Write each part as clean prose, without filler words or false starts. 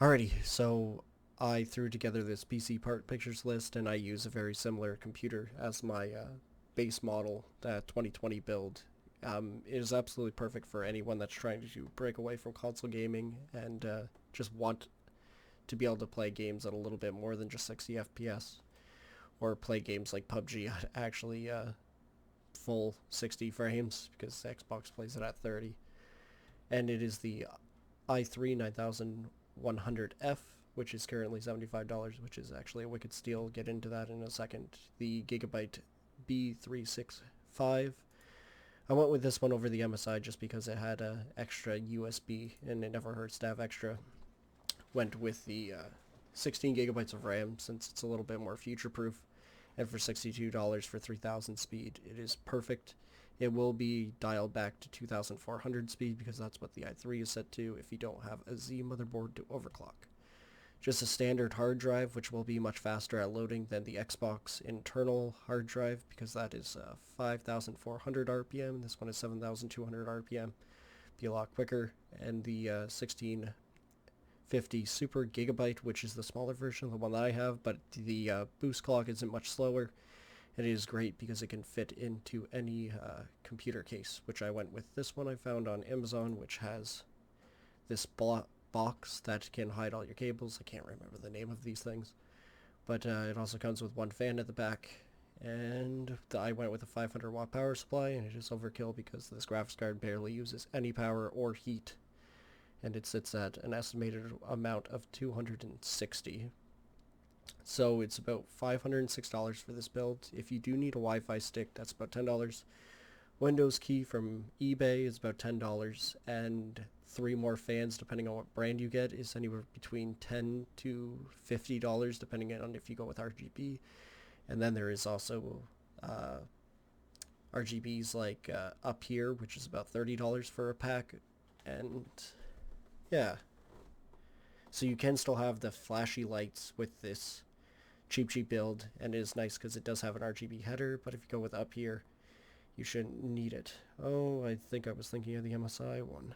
Alrighty, so I threw together this PC part pictures list, and I use a very similar computer as my base model, that 2020 build. It is absolutely perfect for anyone that's trying to break away from console gaming and just want to be able to play games at a little bit more than just 60 FPS, or play games like PUBG at actually full 60 frames, because Xbox plays it at 30. And it is the i3 9100F, which is currently $75, which is actually a wicked steal. Get into that in a second. The Gigabyte B365. I went with this one over the MSI just because it had a extra USB, and it never hurts to have extra. Went with the 16 gigabytes of RAM since it's a little bit more future-proof, and for $62 for 3000 speed, it is perfect. It will be dialed back to 2400 speed because that's what the i3 is set to if you don't have a Z motherboard to overclock. Just a standard hard drive, which will be much faster at loading than the Xbox internal hard drive because that is 5400 RPM. This one is 7200 RPM. Be a lot quicker. And the 1650 Super Gigabyte, which is the smaller version of the one that I have, but the boost clock isn't much slower. It is great because it can fit into any computer case, which I went with this one I found on Amazon, which has this box that can hide all your cables. I can't remember the name of these things, but it also comes with one fan at the back, and I went with a 500 watt power supply, and it is overkill because this graphics card barely uses any power or heat, and it sits at an estimated amount of 260. So it's about $506 for this build. If you do need a Wi-Fi stick, that's about $10. Windows key from eBay is about $10, and 3 more fans, depending on what brand you get, is anywhere between $10 to $50, depending on if you go with RGB. And then there is also RGBs like Up Here, which is about $30 for a pack. And yeah, so you can still have the flashy lights with this cheap build, and it is nice because it does have an RGB header, but if you go with Up Here, you shouldn't need it. Oh, I think I was thinking of the MSI one.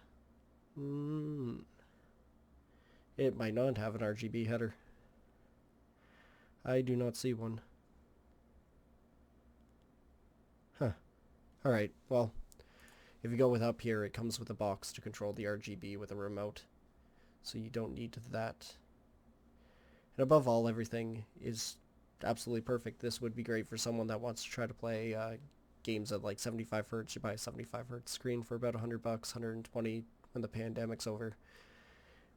It might not have an RGB header. I do not see one. Huh. Alright, well, if you go with Up Here, it comes with a box to control the RGB with a remote, so you don't need that. And above all, everything is absolutely perfect. This would be great for someone that wants to try to play games at like 75 hertz. You buy a 75 hertz screen for about $100, 120 when the pandemic's over.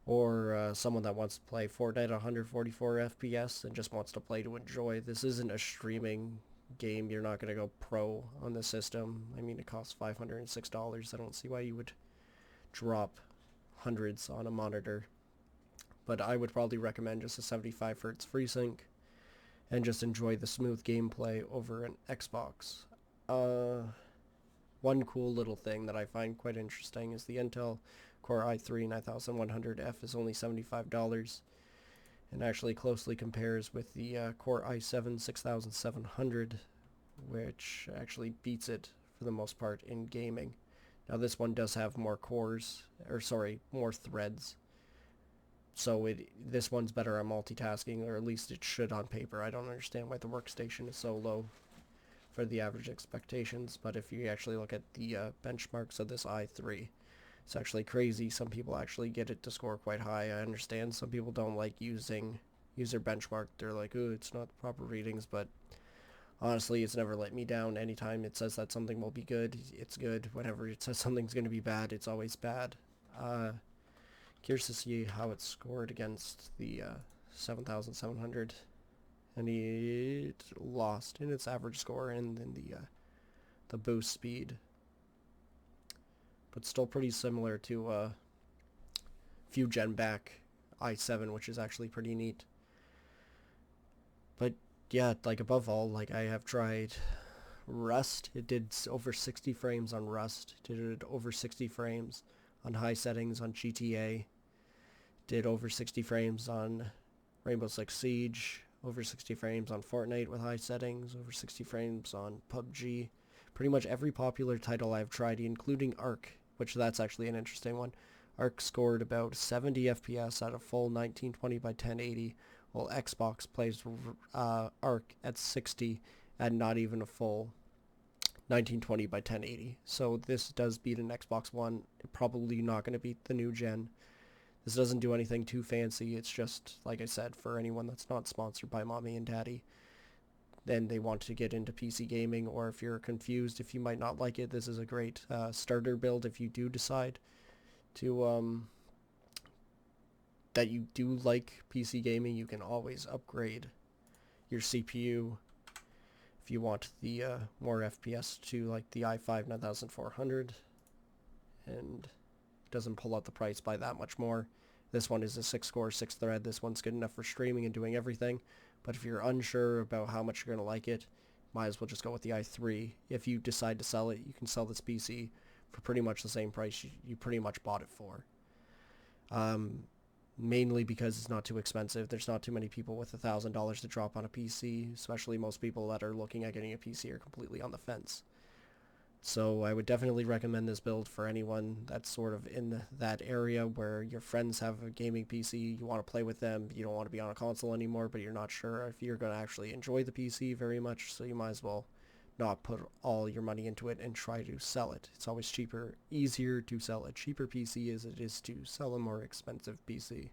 Or someone that wants to play Fortnite at 144 FPS and just wants to play to enjoy. This isn't a streaming game. You're not going to go pro on the system. I mean, it costs $506. I don't see why you would drop hundreds on a monitor. But I would probably recommend just a 75 hertz FreeSync and just enjoy the smooth gameplay over an Xbox. One cool little thing that I find quite interesting is the Intel Core i3 9100F is only $75 and actually closely compares with the Core i7 6700, which actually beats it for the most part in gaming. Now this one does have more cores, or sorry, more threads. So this one's better at multitasking, or at least it should on paper. I don't understand why the workstation is so low for the average expectations, but if you actually look at the benchmarks of this i3, it's actually crazy. Some people actually get it to score quite high. I understand some people don't like using user benchmark. They're like, oh, it's not the proper readings, but honestly, it's never let me down. Anytime it says that something will be good, it's good. Whenever it says something's going to be bad, it's always bad. Curious to see how it scored against the 7700, and it lost in its average score and in the boost speed, but still pretty similar to few gen back i7, which is actually pretty neat. But yeah, like above all, like I have tried Rust. It did over 60 frames on Rust. It did over 60 frames on high settings on GTA. Did over 60 frames on Rainbow Six Siege, over 60 frames on Fortnite with high settings, over 60 frames on PUBG. Pretty much every popular title I've tried, including Ark, which that's actually an interesting one. Arc scored about 70 FPS at a full 1920 by 1080, while Xbox plays Arc at 60 at not even a full 1920 by 1080. So this does beat an Xbox One. Probably not going to beat the new gen. This doesn't do anything too fancy. It's just, like I said, for anyone that's not sponsored by mommy and daddy, then they want to get into PC gaming, or if you're confused, if you might not like it, this is a great starter build if you do decide to that you do like PC gaming. You can always upgrade your CPU if you want the more FPS to like the i5 9400, and it doesn't pull out the price by that much more. This one is a 6-core, 6-thread. This one's good enough for streaming and doing everything. But if you're unsure about how much you're going to like it, might as well just go with the i3. If you decide to sell it, you can sell this PC for pretty much the same price you pretty much bought it for. Mainly because it's not too expensive. There's not too many people with $1,000 to drop on a PC, especially most people that are looking at getting a PC are completely on the fence. So I would definitely recommend this build for anyone that's sort of in that area where your friends have a gaming PC, you want to play with them, you don't want to be on a console anymore, but you're not sure if you're going to actually enjoy the PC very much, so you might as well not put all your money into it and try to sell it. It's always easier to sell a cheaper PC as it is to sell a more expensive PC.